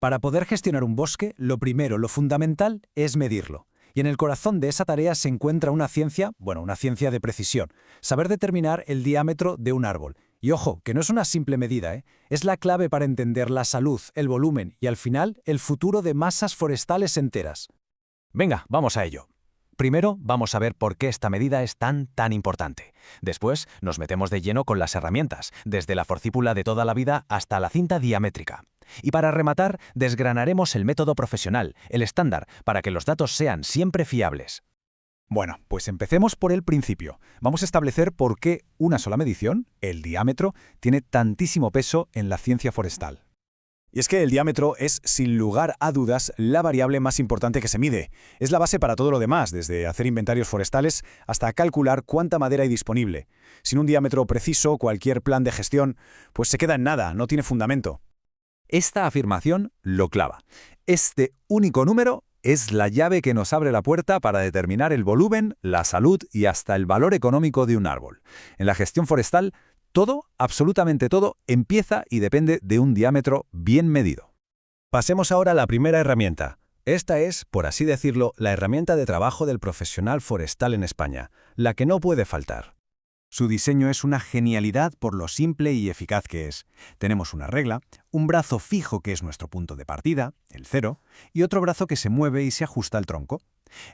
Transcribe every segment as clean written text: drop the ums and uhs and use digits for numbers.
Para poder gestionar un bosque, lo primero, lo fundamental, es medirlo. Y en el corazón de esa tarea se encuentra una ciencia, una ciencia de precisión, saber determinar el diámetro de un árbol. Y ojo, que no es una simple medida, ¿eh? Es la clave para entender la salud, el volumen y, al final, el futuro de masas forestales enteras. Venga, vamos a ello. Primero, vamos a ver por qué esta medida es tan importante. Después, nos metemos de lleno con las herramientas, desde la forcípula de toda la vida hasta la cinta diamétrica. Y para rematar, desgranaremos el método profesional, el estándar, para que los datos sean siempre fiables. Bueno, pues empecemos por el principio. Vamos a establecer por qué una sola medición, el diámetro, tiene tantísimo peso en la ciencia forestal. Y es que el diámetro es, sin lugar a dudas, la variable más importante que se mide. Es la base para todo lo demás, desde hacer inventarios forestales hasta calcular cuánta madera hay disponible. Sin un diámetro preciso, cualquier plan de gestión, pues se queda en nada, no tiene fundamento. Esta afirmación lo clava. Este único número es la llave que nos abre la puerta para determinar el volumen, la salud y hasta el valor económico de un árbol. En la gestión forestal, todo, absolutamente todo, empieza y depende de un diámetro bien medido. Pasemos ahora a la primera herramienta. Esta es, por así decirlo, la herramienta de trabajo del profesional forestal en España, la que no puede faltar. Su diseño es una genialidad por lo simple y eficaz que es. Tenemos una regla, un brazo fijo que es nuestro punto de partida, el cero, y otro brazo que se mueve y se ajusta al tronco.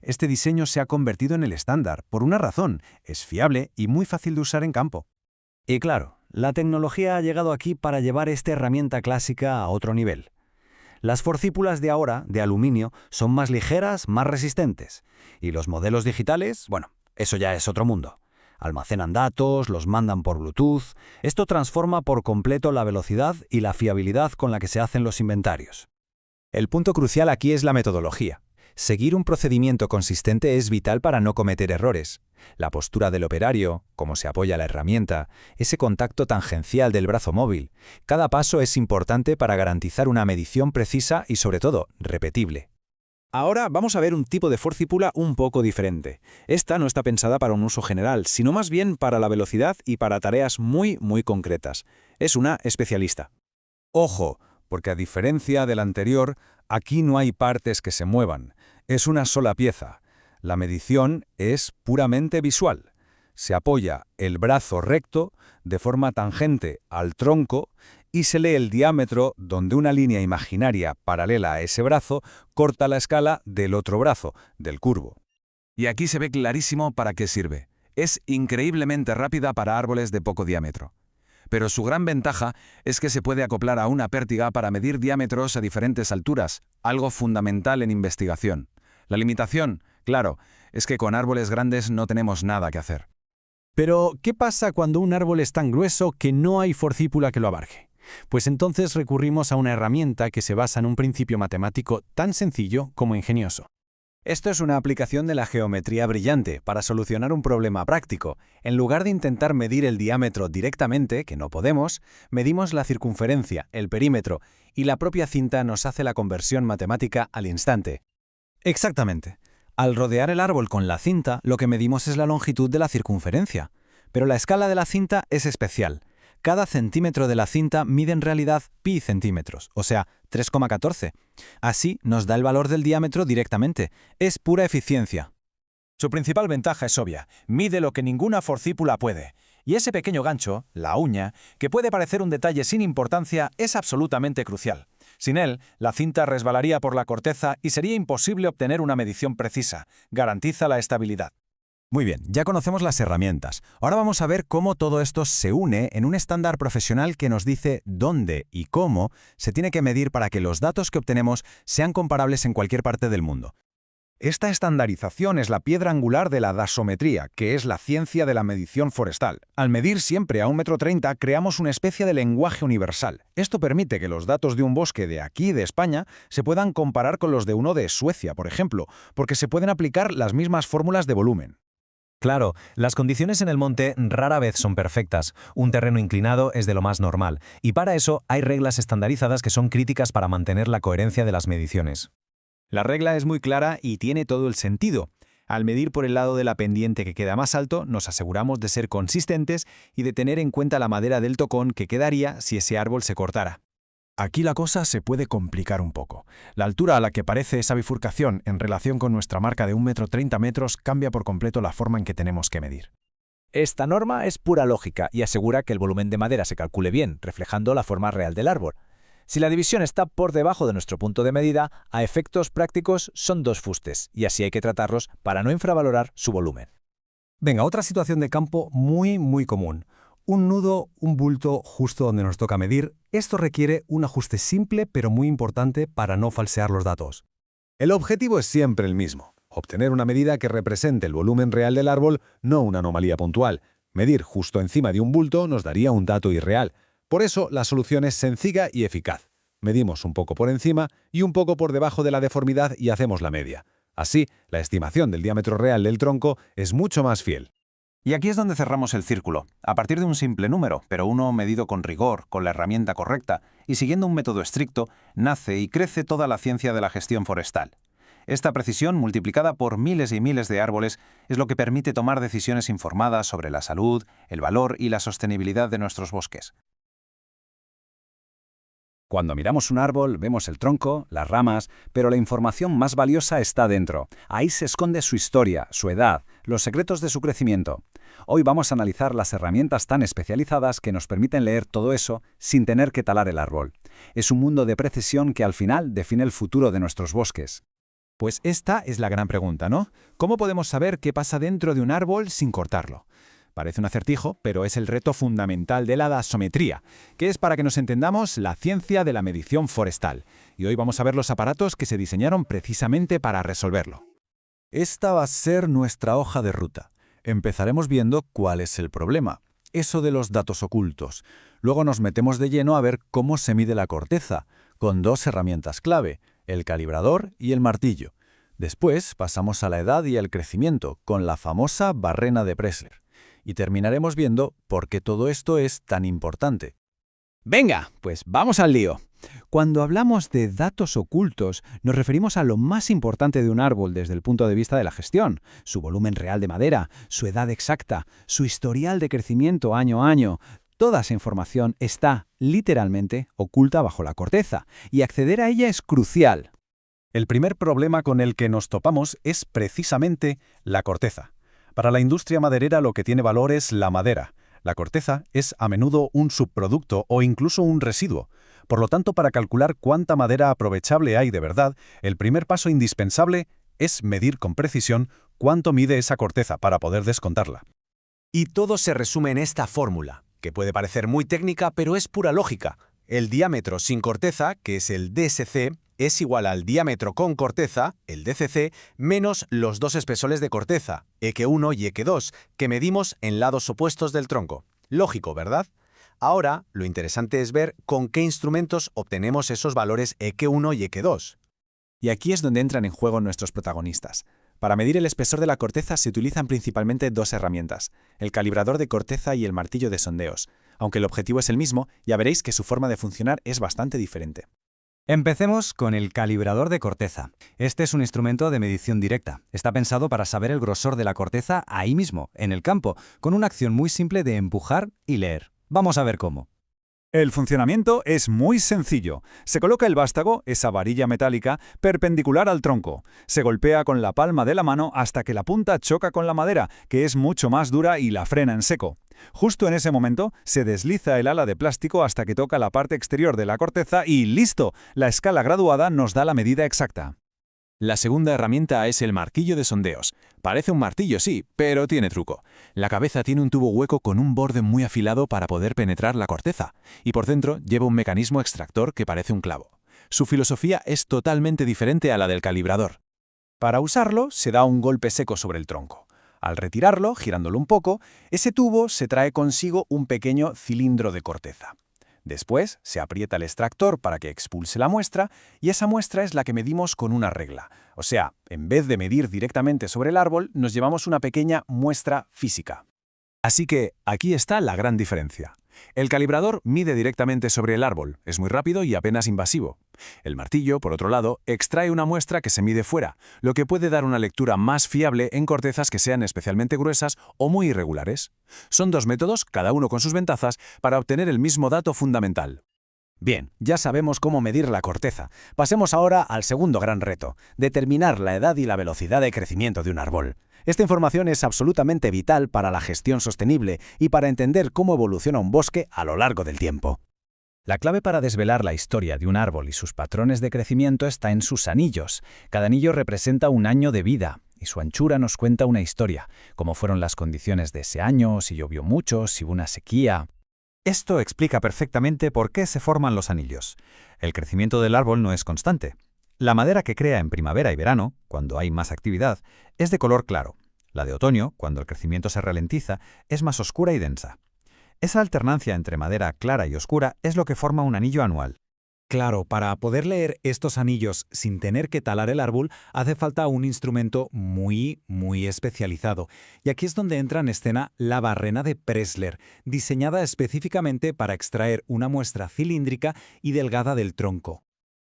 Este diseño se ha convertido en el estándar, por una razón, es fiable y muy fácil de usar en campo. Y claro, la tecnología ha llegado aquí para llevar esta herramienta clásica a otro nivel. Las forcípulas de ahora, de aluminio, son más ligeras, más resistentes. Y los modelos digitales, eso ya es otro mundo. Almacenan datos, los mandan por Bluetooth. Esto transforma por completo la velocidad y la fiabilidad con la que se hacen los inventarios. El punto crucial aquí es la metodología. Seguir un procedimiento consistente es vital para no cometer errores. La postura del operario, cómo se apoya la herramienta, ese contacto tangencial del brazo móvil. Cada paso es importante para garantizar una medición precisa y, sobre todo, repetible. Ahora vamos a ver un tipo de forcípula un poco diferente. Esta no está pensada para un uso general, sino más bien para la velocidad y para tareas muy concretas. Es una especialista. Ojo, porque a diferencia del anterior, aquí no hay partes que se muevan. Es una sola pieza. La medición es puramente visual. Se apoya el brazo recto de forma tangente al tronco y se lee el diámetro donde una línea imaginaria paralela a ese brazo corta la escala del otro brazo, del curvo. Y aquí se ve clarísimo para qué sirve. Es increíblemente rápida para árboles de poco diámetro. Pero su gran ventaja es que se puede acoplar a una pértiga para medir diámetros a diferentes alturas, algo fundamental en investigación. La limitación, claro, es que con árboles grandes no tenemos nada que hacer. Pero, ¿qué pasa cuando un árbol es tan grueso que no hay forcípula que lo abarque? Pues entonces recurrimos a una herramienta que se basa en un principio matemático tan sencillo como ingenioso. Esto es una aplicación de la geometría brillante para solucionar un problema práctico. En lugar de intentar medir el diámetro directamente, que no podemos, medimos la circunferencia, el perímetro, y la propia cinta nos hace la conversión matemática al instante. Exactamente. Al rodear el árbol con la cinta, lo que medimos es la longitud de la circunferencia. Pero la escala de la cinta es especial. Cada centímetro de la cinta mide en realidad pi centímetros, o sea, 3,14. Así nos da el valor del diámetro directamente. Es pura eficiencia. Su principal ventaja es obvia. Mide lo que ninguna forcípula puede. Y ese pequeño gancho, la uña, que puede parecer un detalle sin importancia, es absolutamente crucial. Sin él, la cinta resbalaría por la corteza y sería imposible obtener una medición precisa. Garantiza la estabilidad. Muy bien, ya conocemos las herramientas. Ahora vamos a ver cómo todo esto se une en un estándar profesional que nos dice dónde y cómo se tiene que medir para que los datos que obtenemos sean comparables en cualquier parte del mundo. Esta estandarización es la piedra angular de la dasometría, que es la ciencia de la medición forestal. Al medir siempre a 1,30 m, creamos una especie de lenguaje universal. Esto permite que los datos de un bosque de aquí, de España, se puedan comparar con los de uno de Suecia, por ejemplo, porque se pueden aplicar las mismas fórmulas de volumen. Claro, las condiciones en el monte rara vez son perfectas. Un terreno inclinado es de lo más normal, y para eso hay reglas estandarizadas que son críticas para mantener la coherencia de las mediciones. La regla es muy clara y tiene todo el sentido. Al medir por el lado de la pendiente que queda más alto, nos aseguramos de ser consistentes y de tener en cuenta la madera del tocón que quedaría si ese árbol se cortara. Aquí la cosa se puede complicar un poco. La altura a la que parece esa bifurcación en relación con nuestra marca de 1,30 m cambia por completo la forma en que tenemos que medir. Esta norma es pura lógica y asegura que el volumen de madera se calcule bien, reflejando la forma real del árbol. Si la división está por debajo de nuestro punto de medida, a efectos prácticos son 2 fustes, y así hay que tratarlos para no infravalorar su volumen. Venga, otra situación de campo muy común. Un nudo, un bulto justo donde nos toca medir. Esto requiere un ajuste simple pero muy importante para no falsear los datos. El objetivo es siempre el mismo: obtener una medida que represente el volumen real del árbol, no una anomalía puntual. Medir justo encima de un bulto nos daría un dato irreal. Por eso, la solución es sencilla y eficaz. Medimos un poco por encima y un poco por debajo de la deformidad y hacemos la media. Así, la estimación del diámetro real del tronco es mucho más fiel. Y aquí es donde cerramos el círculo. A partir de un simple número, pero uno medido con rigor, con la herramienta correcta y siguiendo un método estricto, nace y crece toda la ciencia de la gestión forestal. Esta precisión, multiplicada por miles y miles de árboles, es lo que permite tomar decisiones informadas sobre la salud, el valor y la sostenibilidad de nuestros bosques. Cuando miramos un árbol, vemos el tronco, las ramas, pero la información más valiosa está dentro. Ahí se esconde su historia, su edad, los secretos de su crecimiento. Hoy vamos a analizar las herramientas tan especializadas que nos permiten leer todo eso sin tener que talar el árbol. Es un mundo de precisión que al final define el futuro de nuestros bosques. Pues esta es la gran pregunta, ¿no? ¿Cómo podemos saber qué pasa dentro de un árbol sin cortarlo? Parece un acertijo, pero es el reto fundamental de la dasometría, que es, para que nos entendamos, la ciencia de la medición forestal. Y hoy vamos a ver los aparatos que se diseñaron precisamente para resolverlo. Esta va a ser nuestra hoja de ruta. Empezaremos viendo cuál es el problema, eso de los datos ocultos. Luego nos metemos de lleno a ver cómo se mide la corteza, con 2 herramientas clave: el calibrador y el martillo. Después pasamos a la edad y al crecimiento, con la famosa barrena de Pressler. Y terminaremos viendo por qué todo esto es tan importante. Venga, pues vamos al lío. Cuando hablamos de datos ocultos, nos referimos a lo más importante de un árbol desde el punto de vista de la gestión: su volumen real de madera, su edad exacta, su historial de crecimiento año a año. Toda esa información está, literalmente, oculta bajo la corteza, y acceder a ella es crucial. El primer problema con el que nos topamos es precisamente la corteza. Para la industria maderera lo que tiene valor es la madera. La corteza es a menudo un subproducto o incluso un residuo. Por lo tanto, para calcular cuánta madera aprovechable hay de verdad, el primer paso indispensable es medir con precisión cuánto mide esa corteza para poder descontarla. Y todo se resume en esta fórmula, que puede parecer muy técnica, pero es pura lógica. El diámetro sin corteza, que es el DSC, es igual al diámetro con corteza, el DCC, menos los 2 espesores de corteza, EQ1 y EQ2, que medimos en lados opuestos del tronco. Lógico, ¿verdad? Ahora, lo interesante es ver con qué instrumentos obtenemos esos valores EQ1 y EQ2. Y aquí es donde entran en juego nuestros protagonistas. Para medir el espesor de la corteza se utilizan principalmente 2 herramientas: el calibrador de corteza y el martillo de sondeos. Aunque el objetivo es el mismo, ya veréis que su forma de funcionar es bastante diferente. Empecemos con el calibrador de corteza. Este es un instrumento de medición directa. Está pensado para saber el grosor de la corteza ahí mismo, en el campo, con una acción muy simple de empujar y leer. Vamos a ver cómo. El funcionamiento es muy sencillo. Se coloca el vástago, esa varilla metálica, perpendicular al tronco. Se golpea con la palma de la mano hasta que la punta choca con la madera, que es mucho más dura, y la frena en seco. Justo en ese momento, se desliza el ala de plástico hasta que toca la parte exterior de la corteza y ¡listo! La escala graduada nos da la medida exacta. La segunda herramienta es el martillo de sondeos. Parece un martillo, sí, pero tiene truco. La cabeza tiene un tubo hueco con un borde muy afilado para poder penetrar la corteza, y por dentro lleva un mecanismo extractor que parece un clavo. Su filosofía es totalmente diferente a la del calibrador. Para usarlo, se da un golpe seco sobre el tronco. Al retirarlo, girándolo un poco, ese tubo se trae consigo un pequeño cilindro de corteza. Después, se aprieta el extractor para que expulse la muestra, y esa muestra es la que medimos con una regla. O sea, en vez de medir directamente sobre el árbol, nos llevamos una pequeña muestra física. Así que aquí está la gran diferencia. El calibrador mide directamente sobre el árbol, es muy rápido y apenas invasivo. El martillo, por otro lado, extrae una muestra que se mide fuera, lo que puede dar una lectura más fiable en cortezas que sean especialmente gruesas o muy irregulares. Son 2 métodos, cada uno con sus ventajas, para obtener el mismo dato fundamental. Bien, ya sabemos cómo medir la corteza. Pasemos ahora al segundo gran reto, determinar la edad y la velocidad de crecimiento de un árbol. Esta información es absolutamente vital para la gestión sostenible y para entender cómo evoluciona un bosque a lo largo del tiempo. La clave para desvelar la historia de un árbol y sus patrones de crecimiento está en sus anillos. Cada anillo representa un año de vida y su anchura nos cuenta una historia, cómo fueron las condiciones de ese año, si llovió mucho, si hubo una sequía. Esto explica perfectamente por qué se forman los anillos. El crecimiento del árbol no es constante. La madera que crea en primavera y verano, cuando hay más actividad, es de color claro. La de otoño, cuando el crecimiento se ralentiza, es más oscura y densa. Esa alternancia entre madera clara y oscura es lo que forma un anillo anual. Claro, para poder leer estos anillos sin tener que talar el árbol, hace falta un instrumento muy especializado. Y aquí es donde entra en escena la barrena de Pressler, diseñada específicamente para extraer una muestra cilíndrica y delgada del tronco.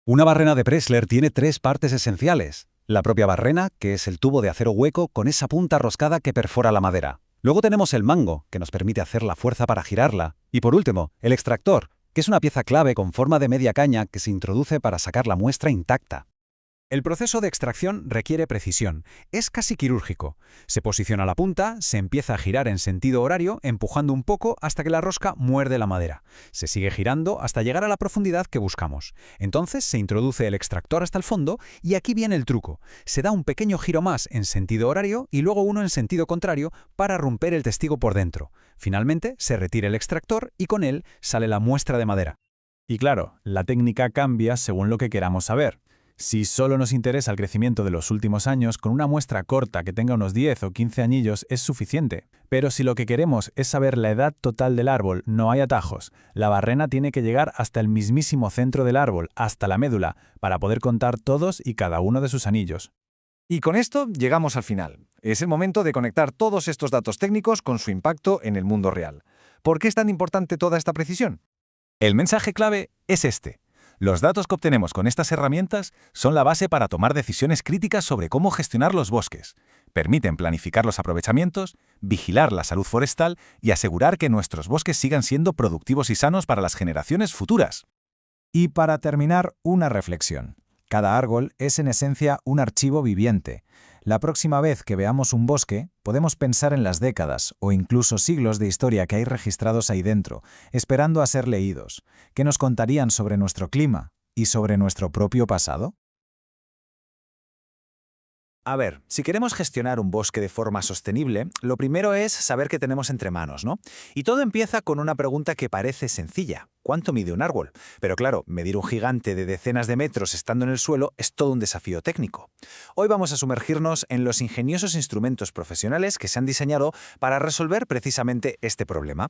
Una barrena de Pressler tiene 3 partes esenciales. La propia barrena, que es el tubo de acero hueco con esa punta roscada que perfora la madera. Luego tenemos el mango, que nos permite hacer la fuerza para girarla. Y por último, el extractor, que es una pieza clave con forma de media caña que se introduce para sacar la muestra intacta. El proceso de extracción requiere precisión. Es casi quirúrgico. Se posiciona la punta, se empieza a girar en sentido horario, empujando un poco hasta que la rosca muerde la madera. Se sigue girando hasta llegar a la profundidad que buscamos. Entonces se introduce el extractor hasta el fondo y aquí viene el truco. Se da un pequeño giro más en sentido horario y luego uno en sentido contrario para romper el testigo por dentro. Finalmente se retira el extractor y con él sale la muestra de madera. Y claro, la técnica cambia según lo que queramos saber. Si solo nos interesa el crecimiento de los últimos años, con una muestra corta que tenga unos 10 o 15 anillos es suficiente. Pero si lo que queremos es saber la edad total del árbol, no hay atajos. La barrena tiene que llegar hasta el mismísimo centro del árbol, hasta la médula, para poder contar todos y cada uno de sus anillos. Y con esto llegamos al final. Es el momento de conectar todos estos datos técnicos con su impacto en el mundo real. ¿Por qué es tan importante toda esta precisión? El mensaje clave es este. Los datos que obtenemos con estas herramientas son la base para tomar decisiones críticas sobre cómo gestionar los bosques. Permiten planificar los aprovechamientos, vigilar la salud forestal y asegurar que nuestros bosques sigan siendo productivos y sanos para las generaciones futuras. Y para terminar, una reflexión. Cada árbol es en esencia un archivo viviente. La próxima vez que veamos un bosque, podemos pensar en las décadas o incluso siglos de historia que hay registrados ahí dentro, esperando a ser leídos. ¿Qué nos contarían sobre nuestro clima y sobre nuestro propio pasado? A ver, si queremos gestionar un bosque de forma sostenible, lo primero es saber qué tenemos entre manos, ¿no? Y todo empieza con una pregunta que parece sencilla. ¿Cuánto mide un árbol? Pero claro, medir un gigante de decenas de metros estando en el suelo es todo un desafío técnico. Hoy vamos a sumergirnos en los ingeniosos instrumentos profesionales que se han diseñado para resolver precisamente este problema.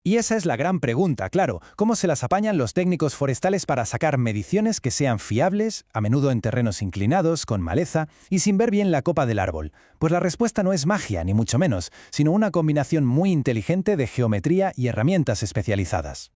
Y esa es la gran pregunta, claro, ¿cómo se las apañan los técnicos forestales para sacar mediciones que sean fiables, a menudo en terrenos inclinados, con maleza y sin ver bien la copa del árbol? Pues la respuesta no es magia, ni mucho menos, sino una combinación muy inteligente de geometría y herramientas especializadas.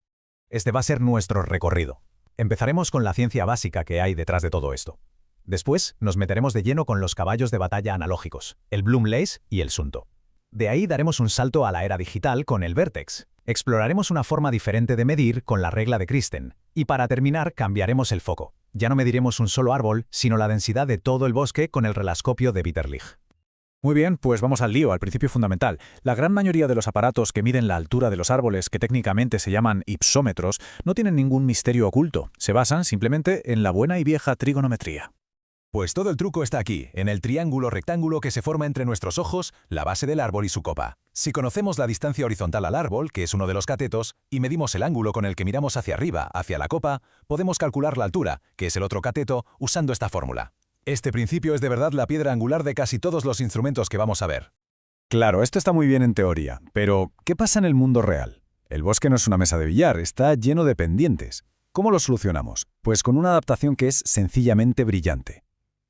Este va a ser nuestro recorrido. Empezaremos con la ciencia básica que hay detrás de todo esto. Después nos meteremos de lleno con los caballos de batalla analógicos, el Bloom Lace y el Sunto. De ahí daremos un salto a la era digital con el Vertex. Exploraremos una forma diferente de medir con la regla de Kristen. Y para terminar, cambiaremos el foco. Ya no mediremos un solo árbol, sino la densidad de todo el bosque con el relascopio de Bitterlich. Muy bien, pues vamos al lío, al principio fundamental. La gran mayoría de los aparatos que miden la altura de los árboles, que técnicamente se llaman ipsómetros, no tienen ningún misterio oculto. Se basan simplemente en la buena y vieja trigonometría. Pues todo el truco está aquí, en el triángulo rectángulo que se forma entre nuestros ojos, la base del árbol y su copa. Si conocemos la distancia horizontal al árbol, que es uno de los catetos, y medimos el ángulo con el que miramos hacia arriba, hacia la copa, podemos calcular la altura, que es el otro cateto, usando esta fórmula. Este principio es de verdad la piedra angular de casi todos los instrumentos que vamos a ver. Claro, esto está muy bien en teoría, pero ¿qué pasa en el mundo real? El bosque no es una mesa de billar, está lleno de pendientes. ¿Cómo lo solucionamos? Pues con una adaptación que es sencillamente brillante.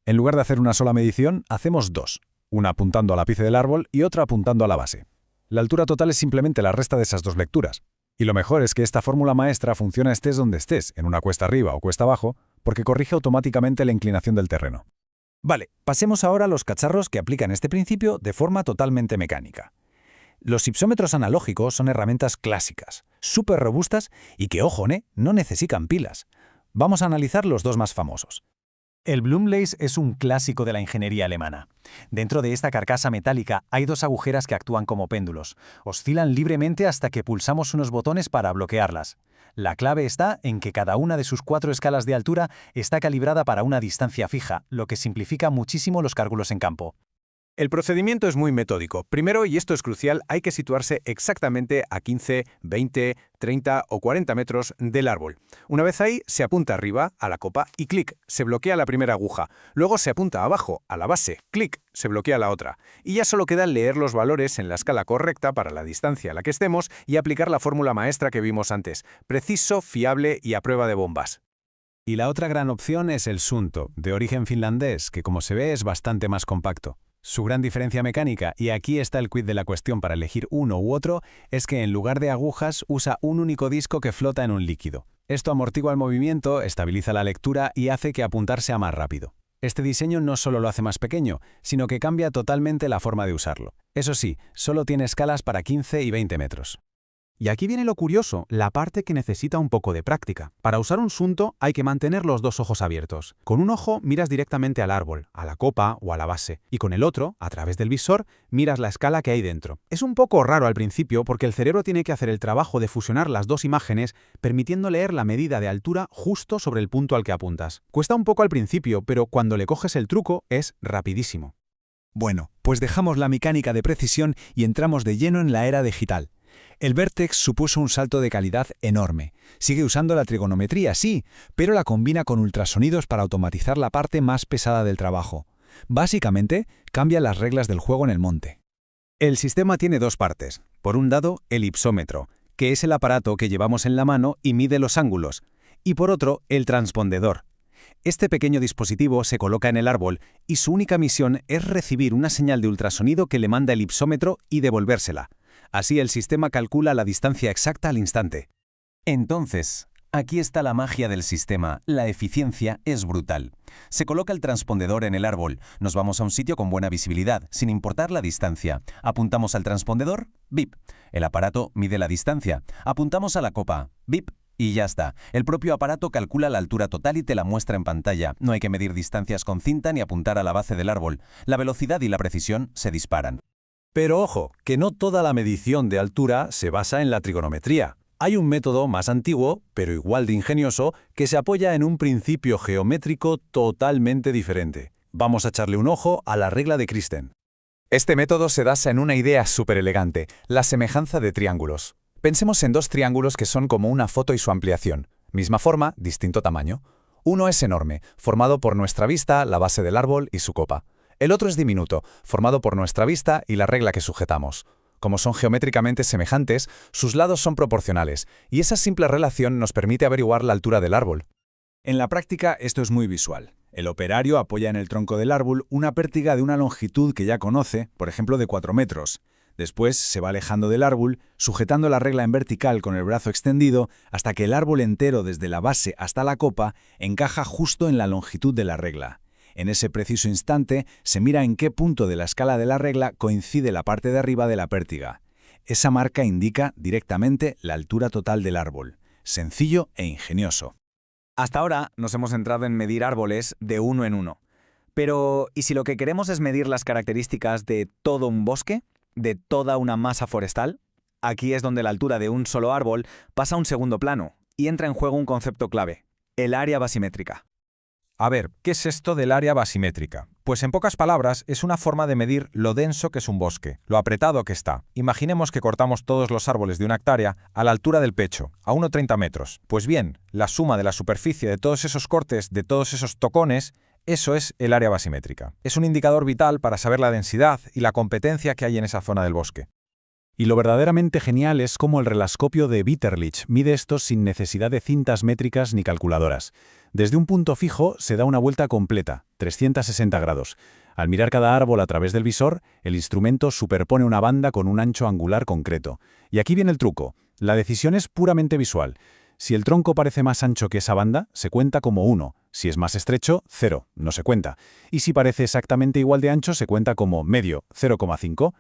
En lugar de hacer una sola medición, hacemos dos. Una apuntando al ápice del árbol y otra apuntando a la base. La altura total es simplemente la resta de esas dos lecturas. Y lo mejor es que esta fórmula maestra funciona estés donde estés, en una cuesta arriba o cuesta abajo, porque corrige automáticamente la inclinación del terreno. Vale, pasemos ahora a los cacharros que aplican este principio de forma totalmente mecánica. Los ipsómetros analógicos son herramientas clásicas, súper robustas y que, ojo, no necesitan pilas. Vamos a analizar los dos más famosos. El Blumleys es un clásico de la ingeniería alemana. Dentro de esta carcasa metálica hay dos agujeras que actúan como péndulos. Oscilan libremente hasta que pulsamos unos botones para bloquearlas. La clave está en que cada una de sus 4 escalas de altura está calibrada para una distancia fija, lo que simplifica muchísimo los cálculos en campo. El procedimiento es muy metódico. Primero, y esto es crucial, hay que situarse exactamente a 15, 20, 30 o 40 metros del árbol. Una vez ahí, se apunta arriba, a la copa, y clic, se bloquea la primera aguja. Luego se apunta abajo, a la base, clic, se bloquea la otra. Y ya solo queda leer los valores en la escala correcta para la distancia a la que estemos y aplicar la fórmula maestra que vimos antes. Preciso, fiable y a prueba de bombas. Y la otra gran opción es el Suunto, de origen finlandés, que como se ve es bastante más compacto. Su gran diferencia mecánica, y aquí está el quid de la cuestión para elegir uno u otro, es que en lugar de agujas usa un único disco que flota en un líquido. Esto amortigua el movimiento, estabiliza la lectura y hace que apuntar sea más rápido. Este diseño no solo lo hace más pequeño, sino que cambia totalmente la forma de usarlo. Eso sí, solo tiene escalas para 15 y 20 metros. Y aquí viene lo curioso, la parte que necesita un poco de práctica. Para usar un Suunto hay que mantener los dos ojos abiertos. Con un ojo miras directamente al árbol, a la copa o a la base, y con el otro, a través del visor, miras la escala que hay dentro. Es un poco raro al principio porque el cerebro tiene que hacer el trabajo de fusionar las dos imágenes, permitiendo leer la medida de altura justo sobre el punto al que apuntas. Cuesta un poco al principio, pero cuando le coges el truco es rapidísimo. Bueno, pues dejamos la mecánica de precisión y entramos de lleno en la era digital. El Vertex supuso un salto de calidad enorme. Sigue usando la trigonometría, sí, pero la combina con ultrasonidos para automatizar la parte más pesada del trabajo. Básicamente, cambia las reglas del juego en el monte. El sistema tiene dos partes. Por un lado, el ipsómetro, que es el aparato que llevamos en la mano y mide los ángulos. Y por otro, el transpondedor. Este pequeño dispositivo se coloca en el árbol y su única misión es recibir una señal de ultrasonido que le manda el ipsómetro y devolvérsela. Así el sistema calcula la distancia exacta al instante. Entonces, aquí está la magia del sistema. La eficiencia es brutal. Se coloca el transpondedor en el árbol. Nos vamos a un sitio con buena visibilidad, sin importar la distancia. Apuntamos al transpondedor, bip. El aparato mide la distancia. Apuntamos a la copa, bip. Y ya está. El propio aparato calcula la altura total y te la muestra en pantalla. No hay que medir distancias con cinta ni apuntar a la base del árbol. La velocidad y la precisión se disparan. Pero ojo, que no toda la medición de altura se basa en la trigonometría. Hay un método más antiguo, pero igual de ingenioso, que se apoya en un principio geométrico totalmente diferente. Vamos a echarle un ojo a la regla de Christen. Este método se basa en una idea súper elegante, la semejanza de triángulos. Pensemos en dos triángulos que son como una foto y su ampliación. Misma forma, distinto tamaño. Uno es enorme, formado por nuestra vista, la base del árbol y su copa. El otro es diminuto, formado por nuestra vista y la regla que sujetamos. Como son geométricamente semejantes, sus lados son proporcionales, y esa simple relación nos permite averiguar la altura del árbol. En la práctica esto es muy visual. El operario apoya en el tronco del árbol una pértiga de una longitud que ya conoce, por ejemplo de 4 metros. Después se va alejando del árbol, sujetando la regla en vertical con el brazo extendido, hasta que el árbol entero desde la base hasta la copa encaja justo en la longitud de la regla. En ese preciso instante se mira en qué punto de la escala de la regla coincide la parte de arriba de la pértiga. Esa marca indica directamente la altura total del árbol. Sencillo e ingenioso. Hasta ahora nos hemos centrado en medir árboles de uno en uno. Pero, ¿y si lo que queremos es medir las características de todo un bosque? ¿De toda una masa forestal? Aquí es donde la altura de un solo árbol pasa a un segundo plano y entra en juego un concepto clave: el área basimétrica. A ver, ¿qué es esto del área basimétrica? Pues en pocas palabras es una forma de medir lo denso que es un bosque, lo apretado que está. Imaginemos que cortamos todos los árboles de una hectárea a la altura del pecho, a 1,30 metros. Pues bien, la suma de la superficie de todos esos cortes, de todos esos tocones, eso es el área basimétrica. Es un indicador vital para saber la densidad y la competencia que hay en esa zona del bosque. Y lo verdaderamente genial es cómo el relascopio de Witterlich mide esto sin necesidad de cintas métricas ni calculadoras. Desde un punto fijo se da una vuelta completa, 360 grados. Al mirar cada árbol a través del visor, el instrumento superpone una banda con un ancho angular concreto. Y aquí viene el truco. La decisión es puramente visual. Si el tronco parece más ancho que esa banda, se cuenta como 1. Si es más estrecho, 0, no se cuenta. Y si parece exactamente igual de ancho, se cuenta como medio, 0,5.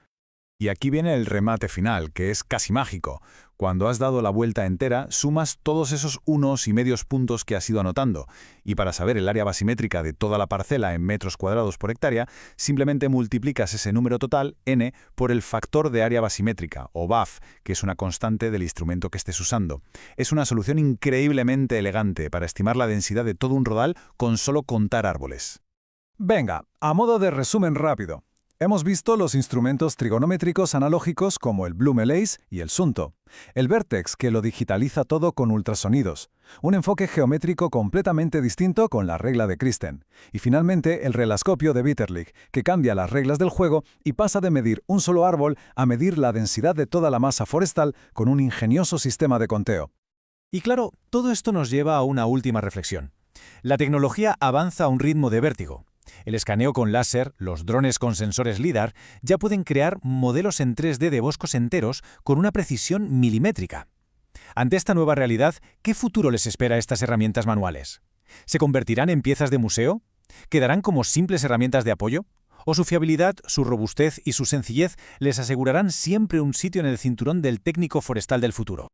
Y aquí viene el remate final, que es casi mágico. Cuando has dado la vuelta entera, sumas todos esos unos y medios puntos que has ido anotando. Y para saber el área basimétrica de toda la parcela en metros cuadrados por hectárea, simplemente multiplicas ese número total, n, por el factor de área basimétrica, o BAF, que es una constante del instrumento que estés usando. Es una solución increíblemente elegante para estimar la densidad de todo un rodal con solo contar árboles. Venga, a modo de resumen rápido. Hemos visto los instrumentos trigonométricos analógicos como el Bloom-LACE y el Sunto, el Vertex que lo digitaliza todo con ultrasonidos, un enfoque geométrico completamente distinto con la regla de Kristen, y finalmente el relascopio de Bitterlich, que cambia las reglas del juego y pasa de medir un solo árbol a medir la densidad de toda la masa forestal con un ingenioso sistema de conteo. Y claro, todo esto nos lleva a una última reflexión. La tecnología avanza a un ritmo de vértigo. El escaneo con láser, los drones con sensores LIDAR, ya pueden crear modelos en 3D de bosques enteros con una precisión milimétrica. Ante esta nueva realidad, ¿qué futuro les espera a estas herramientas manuales? ¿Se convertirán en piezas de museo? ¿Quedarán como simples herramientas de apoyo? ¿O su fiabilidad, su robustez y su sencillez les asegurarán siempre un sitio en el cinturón del técnico forestal del futuro?